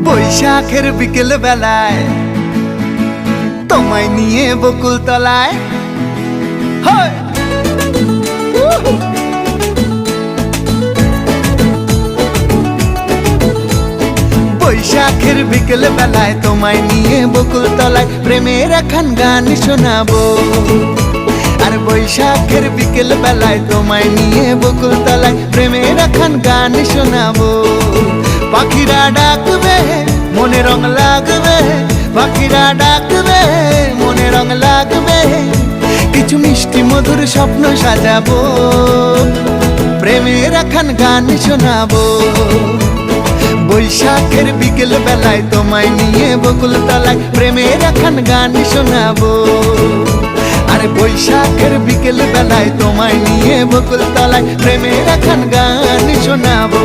বৈশাখের বিকেল বেলায় তোমায় নিয়ে বকুল তলায় বৈশাখের বিকেল বেলায় তোমায় নিয়ে বকুল তলায় প্রেমের এখন গান শোনাবো। আর বৈশাখের বিকেল বেলায় তোমায় নিয়ে বকুল তলায় প্রেমের এখন গান শোনাবো। পাখিরা ডাকবে মনে রং লাগবে, পাখিরা ডাকবে মনে রং লাগবে, কিছু মিষ্টি মধুর স্বপ্ন সাজাবো, প্রেমের এখন গান শোনাবো। বৈশাখের বিকেল বেলায় তোমায় নিয়ে বকুল তলায় প্রেমের এখন গান শোনাবো। আর বৈশাখের বিকেল বেলায় তোমায় নিয়ে বকুল তলায় প্রেমের এখন গান শোনাবো।